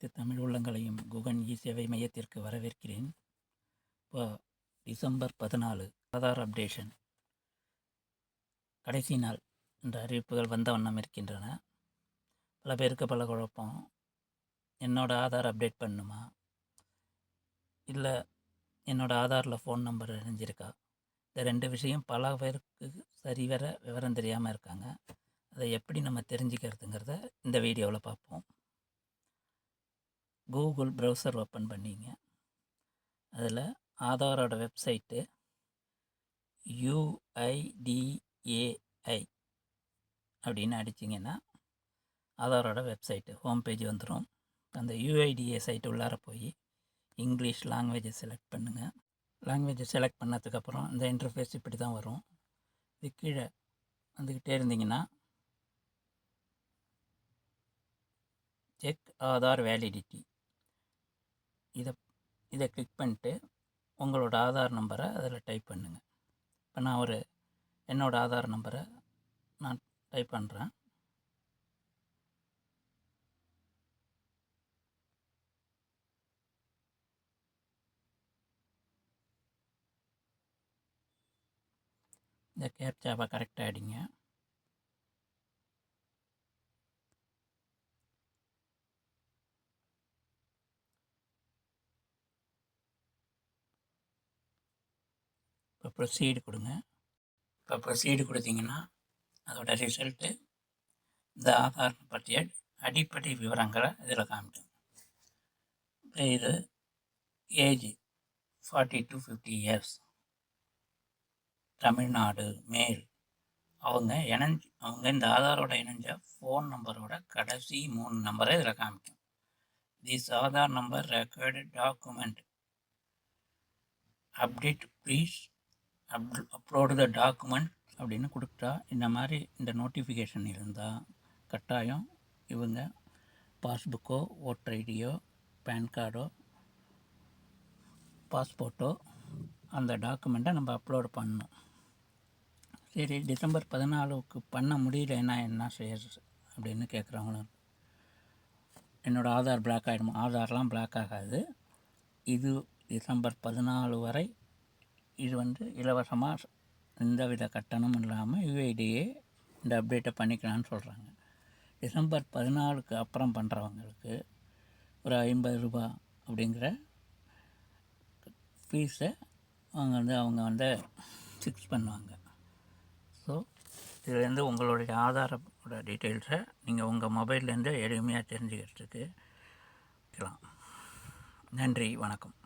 அனைத்து தமிழ் உள்ளங்களையும் குகன் சேவை மையத்திற்கு வரவேற்கிறேன். இப்போ டிசம்பர் 14 ஆதார் அப்டேஷன் கடைசி நாள் என்ற அறிவிப்புகள் வந்த வண்ணம் இருக்கின்றன. பல பேருக்கு பல குழப்பம். என்னோடய ஆதார் அப்டேட் பண்ணணுமா, இல்லை என்னோடய ஆதாரில் ஃபோன் நம்பர் இணைஞ்சிருக்கா? இந்த ரெண்டு விஷயம் பல பேருக்கு சரிவர விவரம் தெரியாமல் இருக்காங்க. அதை எப்படி நம்ம தெரிஞ்சுக்கிறதுங்கிறத இந்த வீடியோவில் பார்ப்போம். கூகுள் ப்ரௌசர் ஓப்பன் பண்ணிங்க. அதில் ஆதாரோட வெப்சைட்டு UIDAI அப்படின்னு அடிச்சிங்கன்னா ஆதாரோட வெப்சைட்டு ஹோம் பேஜ் வந்துடும். அந்த UIDAI சைட்டு உள்ளார போய் இங்கிலீஷ் லாங்குவேஜை செலக்ட் பண்ணுங்கள். லாங்குவேஜை செலக்ட் பண்ணதுக்கப்புறம் இந்த இன்டர்ஃபேஸ் இப்படி தான் வரும். இது கீழே வந்துக்கிட்டே இருந்தீங்கன்னா செக் ஆதார் வேலிடிட்டி இதை கிளிக் பண்ணிட்டு உங்களோட ஆதார் நம்பரை அதில் டைப் பண்ணுங்கள். இப்போ நான் என்னோடய ஆதார் நம்பரை நான் டைப் பண்ணுறேன். இந்த கேப்சாவை கரெக்டாக அடிங்க. இப்போ ப்ரொசீடு கொடுங்க. இப்போ ப்ரொசீடு கொடுத்தீங்கன்னா அதோட ரிசல்ட்டு இந்த ஆதார் பற்றிய அடிப்படை விவரங்களை இதில் காமிக்கும். இப்போ இது ஏஜ் 40 to 50 years, தமிழ்நாடு, மேல். அவங்க இந்த ஆதாரோட இணைஞ்ச ஃபோன் நம்பரோட கடைசி 3 நம்பரை இதில் காமிக்கும். This Aadhaar number record document update please upload the document அப்படின்னு கொடுத்தா இந்த மாதிரி இந்த நோட்டிஃபிகேஷன் இருந்தால் கட்டாயம் இவங்க பாஸ்புக்கோ, ஓட்டர் ஐடியோ, பேன் கார்டோ, பாஸ்போர்ட்டோ அந்த டாக்குமெண்ட்டை நம்ம அப்லோடு பண்ணணும். சரி, டிசம்பர் 14க்கு பண்ண முடியலன்னா என்ன செய்யறது அப்படின்னு கேட்குறவங்களும். என்னோடய ஆதார் பிளாக் ஆகிடுமா? ஆதார்லாம் பிளாக் ஆகாது. இது டிசம்பர் 14 வரை இது இலவசமாக எந்தவித கட்டணமும் இல்லாமல் UIDAI இந்த அப்டேட்டை பண்ணிக்கலான்னு சொல்கிறாங்க. டிசம்பர் 14க்கு அப்புறம் பண்ணுறவங்களுக்கு ஒரு 50 ரூபா அப்படிங்கிற ஃபீஸை அவங்க ஃபிக்ஸ் பண்ணுவாங்க. ஸோ இதுலேருந்து உங்களுடைய ஆதாரோட டீட்டெயில்ஸை நீங்கள் உங்கள் மொபைல்லேருந்து எளிமையாக தெரிஞ்சுக்கிறதுக்கு இருக்கலாம். நன்றி, வணக்கம்.